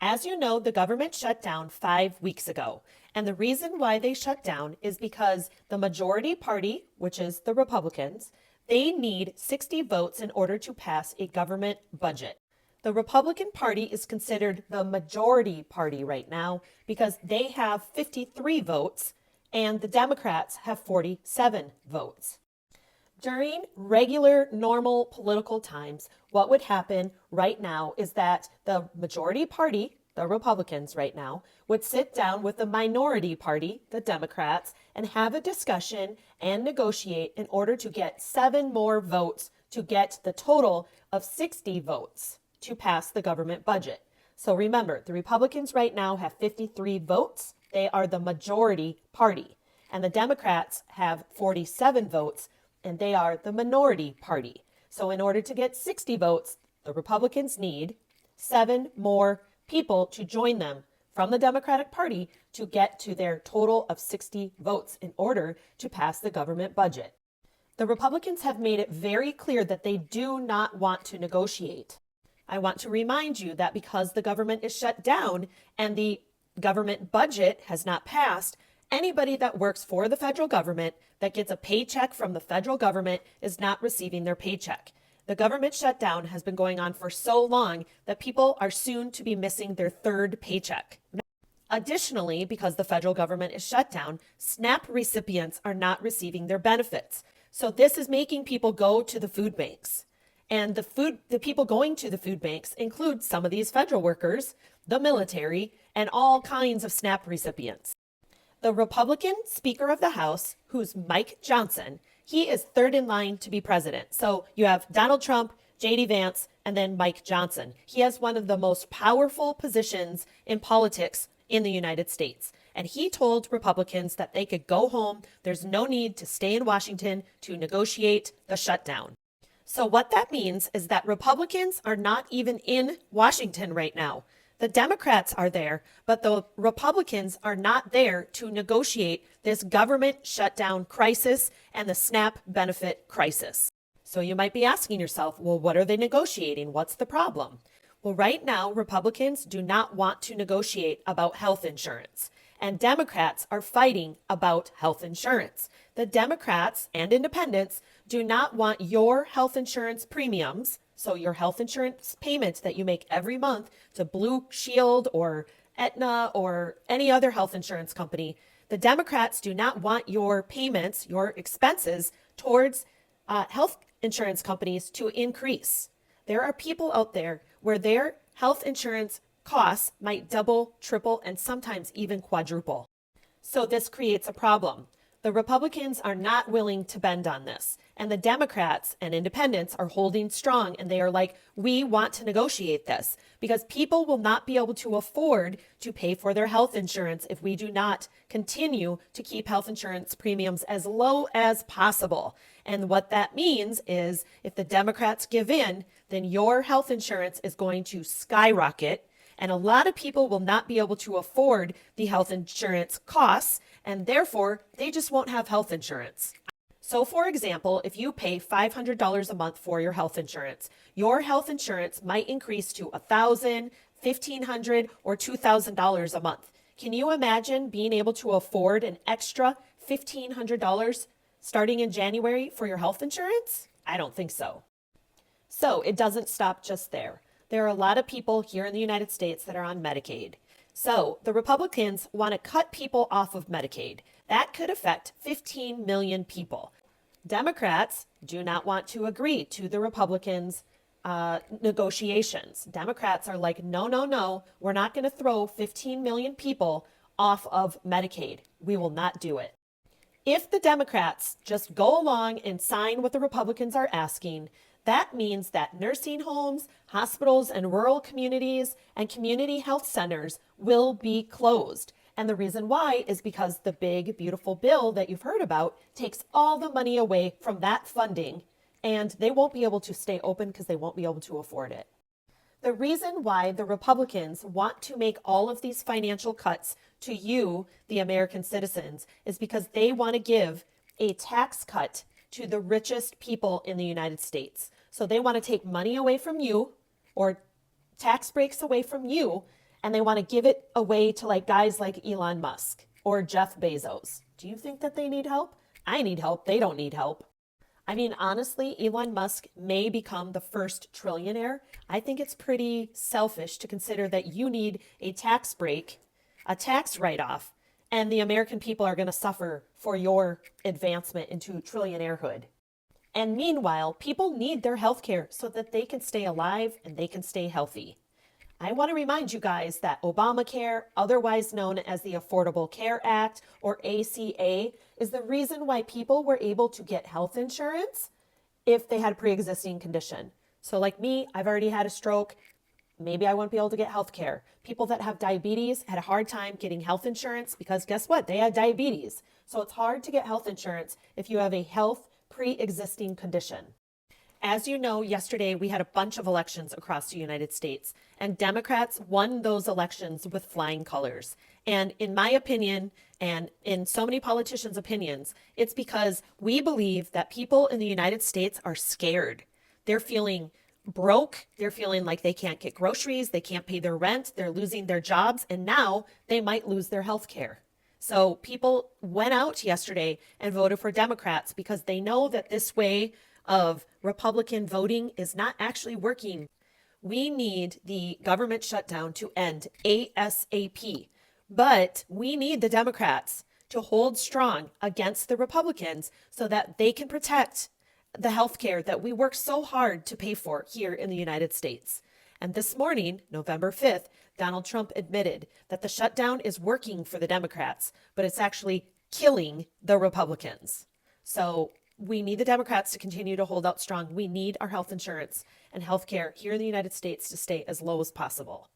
As you know, the government shut down 5 weeks ago. And the reason why they shut down is because the majority party, which is the Republicans, they need 60 votes in order to pass a government budget. The Republican Party is considered the majority party right now because they have 53 votes and the Democrats have 47 votes. During regular, normal political times, what would happen right now is that the majority party, the Republicans right now, would sit down with the minority party, the Democrats, and have a discussion and negotiate in order to get 7 more votes to get the total of 60 votes to pass the government budget. So remember, the Republicans right now have 53 votes. They are the majority party. And the Democrats have 47 votes, and they are the minority party. So in order to get 60 votes, the Republicans need 7 more people to join them from the Democratic Party to get to their total of 60 votes in order to pass the government budget. The Republicans have made it very clear that they do not want to negotiate. I want to remind you that because the government is shut down and the government budget has not passed, anybody that works for the federal government that gets a paycheck from the federal government is not receiving their paycheck. The government shutdown has been going on for so long that people are soon to be missing their 3rd paycheck. Additionally, because the federal government is shut down, SNAP recipients are not receiving their benefits. So this is making people go to the food banks. And the people going to the food banks include some of these federal workers, the military, and all kinds of SNAP recipients. The Republican Speaker of the House, who's Mike Johnson, he is 3rd in line to be president. So you have Donald Trump, J.D. Vance, and then Mike Johnson. He has one of the most powerful positions in politics in the United States. And he told Republicans that they could go home. There's no need to stay in Washington to negotiate the shutdown. So what that means is that Republicans are not even in Washington right now. The Democrats are there, but the Republicans are not there to negotiate this government shutdown crisis and the SNAP benefit crisis. So you might be asking yourself, well, what are they negotiating? What's the problem? Well, right now, Republicans do not want to negotiate about health insurance, and Democrats are fighting about health insurance. The Democrats and independents do not want your health insurance premiums, so your health insurance payments that you make every month to Blue Shield or Aetna or any other health insurance company, the Democrats do not want your payments, your expenses towards health insurance companies to increase. There are people out there where their health insurance costs might double, triple, and sometimes even quadruple. So this creates a problem. The Republicans are not willing to bend on this. And the Democrats and independents are holding strong. And they are like, we want to negotiate this because people will not be able to afford to pay for their health insurance if we do not continue to keep health insurance premiums as low as possible. And what that means is if the Democrats give in, then your health insurance is going to skyrocket. And a lot of people will not be able to afford the health insurance costs, and therefore they just won't have health insurance. So for example, if you pay $500 a month for your health insurance might increase to $1,000, $1,500, or $2,000 a month. Can you imagine being able to afford an extra $1,500 starting in January for your health insurance? I don't think so. So it doesn't stop just there. There are a lot of people here in the United States that are on Medicaid. So the Republicans want to cut people off of Medicaid. That could affect 15 million people. Democrats do not want to agree to the Republicans' negotiations. Democrats are like, no, no, no, we're not going to throw 15 million people off of Medicaid. We will not do it. If the Democrats just go along and sign what the Republicans are asking, that means that nursing homes, hospitals, and rural communities and community health centers will be closed. And the reason why is because the big, beautiful bill that you've heard about takes all the money away from that funding, and they won't be able to stay open because they won't be able to afford it. The reason why the Republicans want to make all of these financial cuts to you, the American citizens, is because they want to give a tax cut to the richest people in the United States. So they want to take money away from you or tax breaks away from you and they want to give it away to like guys like Elon Musk or Jeff Bezos. Do you think that they need help? I need help. They don't need help. I mean, honestly, Elon Musk may become the first trillionaire. I think it's pretty selfish to consider that you need a tax break, a tax write off, and the American people are going to suffer for your advancement into trillionairehood. And meanwhile, people need their health care so that they can stay alive and they can stay healthy. I want to remind you guys that Obamacare, otherwise known as the Affordable Care Act or ACA, is the reason why people were able to get health insurance if they had a pre-existing condition. So like me, I've already had a stroke. Maybe I won't be able to get health care. People that have diabetes had a hard time getting health insurance because guess what? They had diabetes. So it's hard to get health insurance if you have a health pre-existing condition. As you know, yesterday we had a bunch of elections across the United States, and Democrats won those elections with flying colors. And in my opinion, and in so many politicians' opinions, it's because we believe that people in the United States are scared. They're feeling broke. They're feeling like they can't get groceries. They can't pay their rent. They're losing their jobs. And now they might lose their health care. So people went out yesterday and voted for Democrats because they know that this way of Republican voting is not actually working. We need the government shutdown to end ASAP, but we need the Democrats to hold strong against the Republicans so that they can protect the health care that we work so hard to pay for here in the United States. And this morning, November 5th, Donald Trump admitted that the shutdown is working for the Democrats, but it's actually killing the Republicans. So we need the Democrats to continue to hold out strong. We need our health insurance and health care here in the United States to stay as low as possible.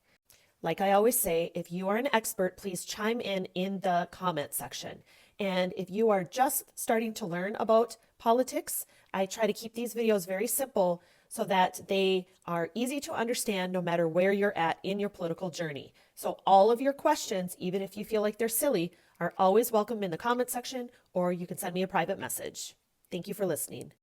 Like I always say, if you are an expert, please chime in the comment section. And if you are just starting to learn about politics, I try to keep these videos very simple so that they are easy to understand no matter where you're at in your political journey. So all of your questions, even if you feel like they're silly, are always welcome in the comment section, or you can send me a private message. Thank you for listening.